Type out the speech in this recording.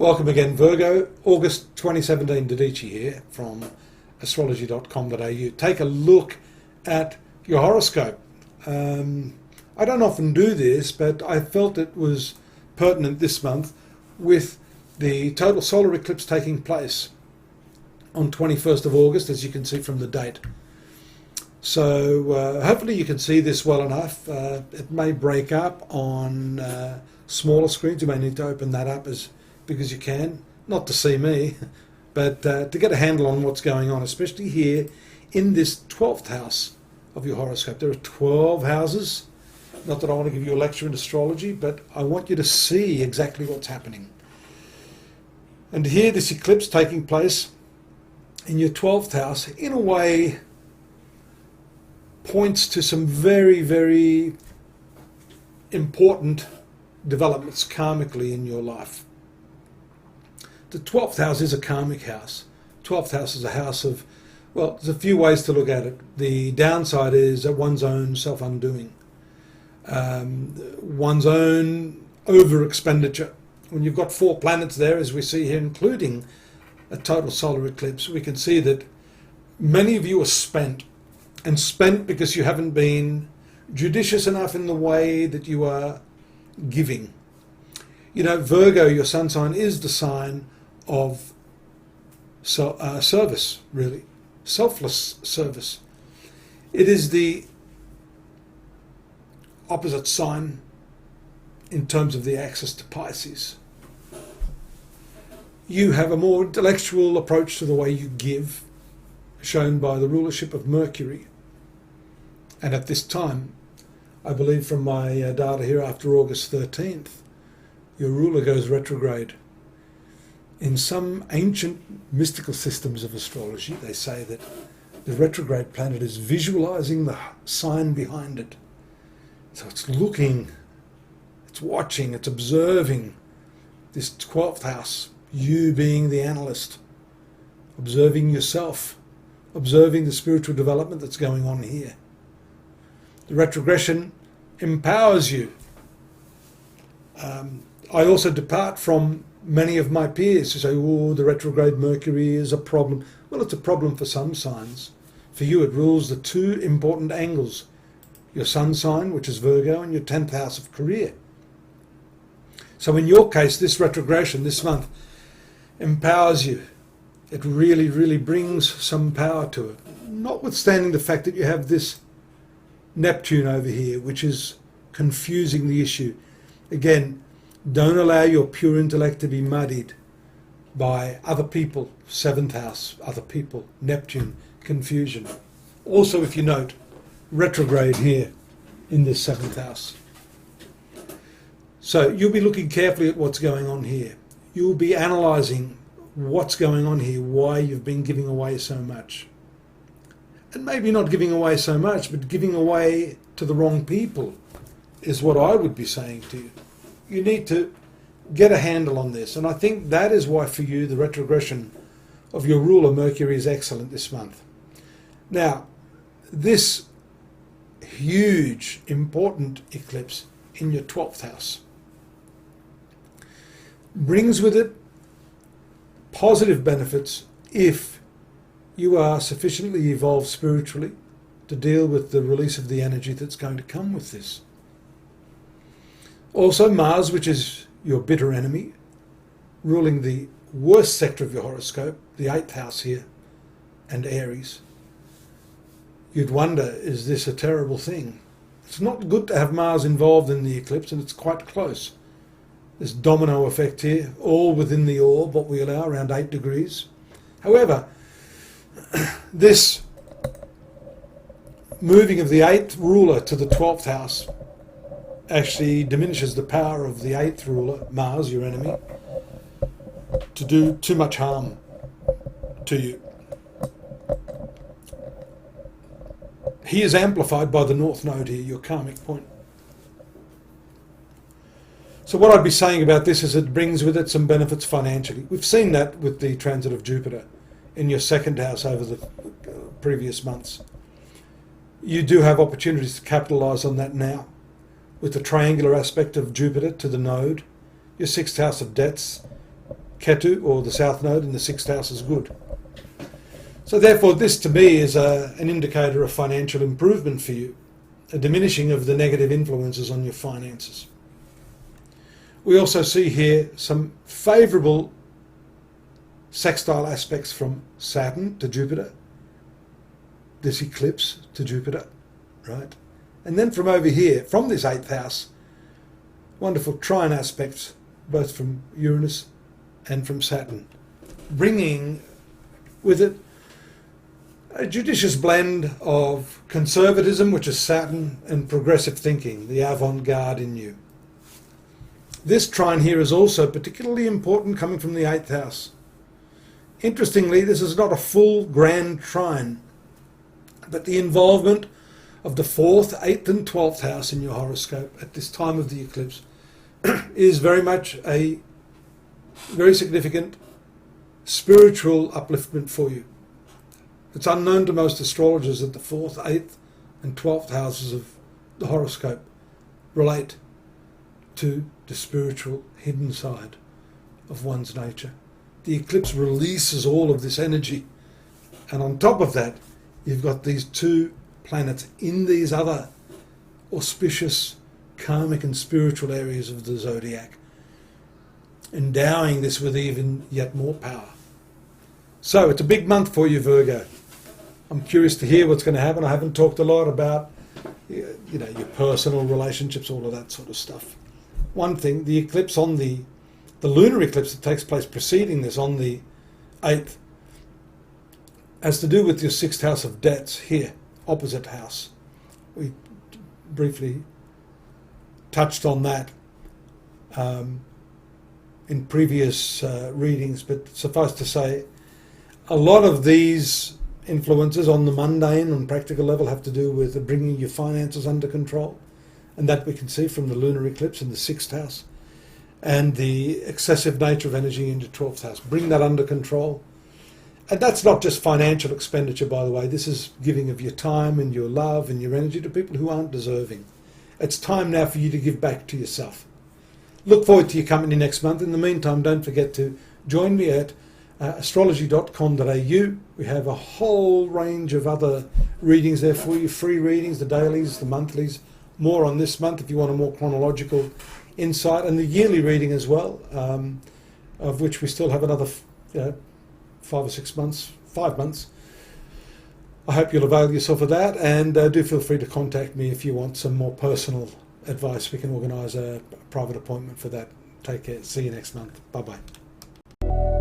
Welcome again, Virgo. August 2017, Dadhichi here from astrology.com.au. Take a look at your horoscope. I don't often do this, but I felt it was pertinent this month with the total solar eclipse taking place on 21st of August, as you can see from the date. So hopefully you can see this well enough. It may break up on smaller screens. You may need to open that up as big as you can, not to see me, but to get a handle on what's going on, especially here in this 12th house of your horoscope. There are 12 houses. Not that I want to give you a lecture in astrology, but I want you to see exactly what's happening. And here, this eclipse taking place in your 12th house, in a way, points to some very, very important developments karmically in your life. The 12th house is a karmic house. 12th house is a house of, well, there's a few ways to look at it. The downside is one's own self-undoing, one's own over-expenditure. When you've got 4 planets there, as we see here, including a total solar eclipse, we can see that many of you are spent, and spent because you haven't been judicious enough in the way that you are giving. You know, Virgo, your sun sign, is the sign of service, really. Selfless service. It is the opposite sign in terms of the axis to Pisces. You have a more intellectual approach to the way you give, shown by the rulership of Mercury. And at this time, I believe from my data here after August 13th, your ruler goes retrograde. In some ancient mystical systems of astrology, they say that the retrograde planet is visualizing the sign behind it. So it's looking, it's watching, it's observing this 12th house, you being the analyst, observing yourself, observing the spiritual development that's going on here. The retrogression empowers you. I also depart from many of my peers who say, oh, the retrograde Mercury is a problem. Well, it's a problem for some signs. For you, it rules the 2 important angles, your sun sign, which is Virgo, and your 10th house of career. So in your case, this retrogression this month empowers you. It really, really brings some power to it. Notwithstanding the fact that you have this Neptune over here, which is confusing the issue. Again, don't allow your pure intellect to be muddied by other people, 7th house, other people, Neptune, confusion. Also, if you note, retrograde here in this 7th house. So you'll be looking carefully at what's going on here. You'll be analysing what's going on here, why you've been giving away so much. And maybe not giving away so much, but giving away to the wrong people is what I would be saying to you. You need to get a handle on this. And I think that is why for you the retrogression of your ruler Mercury is excellent this month. Now, this huge, important eclipse in your 12th house brings with it positive benefits if you are sufficiently evolved spiritually to deal with the release of the energy that's going to come with this. Also, Mars, which is your bitter enemy, ruling the worst sector of your horoscope, the 8th house here, and Aries. You'd wonder, is this a terrible thing? It's not good to have Mars involved in the eclipse, and it's quite close. This domino effect here, all within the orb, what we allow, around 8 degrees. However, this moving of the 8th ruler to the 12th house actually diminishes the power of the 8th ruler, Mars, your enemy, to do too much harm to you. He is amplified by the North Node here, your karmic point. So what I'd be saying about this is it brings with it some benefits financially. We've seen that with the transit of Jupiter in your 2nd house over the previous months. You do have opportunities to capitalise on that now. With the triangular aspect of Jupiter to the node, your 6th house of debts, Ketu, or the south node in the 6th house, is good. So therefore, this to me is an indicator of financial improvement for you, a diminishing of the negative influences on your finances. We also see here some favourable sextile aspects from Saturn to Jupiter, this eclipse to Jupiter, right? And then from over here, from this 8th house, wonderful trine aspects, both from Uranus and from Saturn, bringing with it a judicious blend of conservatism, which is Saturn, and progressive thinking, the avant-garde in you. This trine here is also particularly important coming from the 8th house. Interestingly, this is not a full grand trine, but the involvement of the 4th, 8th and 12th house in your horoscope at this time of the eclipse is very much a very significant spiritual upliftment for you. It's unknown to most astrologers that the 4th, 8th and 12th houses of the horoscope relate to the spiritual hidden side of one's nature. The eclipse releases all of this energy, and on top of that you've got these two planets in these other auspicious karmic and spiritual areas of the zodiac, endowing this with even yet more power. So it's a big month for you, Virgo. I'm curious to hear what's going to happen. I haven't talked a lot about your personal relationships, all of that sort of stuff. One thing, the eclipse on the lunar eclipse that takes place preceding this on the 8th has to do with your 6th house of debts here, opposite house. We briefly touched on that in previous readings, but suffice to say, a lot of these influences on the mundane and practical level have to do with bringing your finances under control, and that we can see from the lunar eclipse in the 6th house, and the excessive nature of energy into 12th house. Bring that under control. And that's not just financial expenditure, by the way. This is giving of your time and your love and your energy to people who aren't deserving. It's time now for you to give back to yourself. Look forward to your company next month. In the meantime, don't forget to join me at astrology.com.au. We have a whole range of other readings there for you, free readings, the dailies, the monthlies, more on this month if you want a more chronological insight, and the yearly reading as well, of which we still have another 5 months. I hope you'll avail yourself of that, and do feel free to contact me if you want some more personal advice. We can organise a private appointment for that. Take care. See you next month. Bye-bye.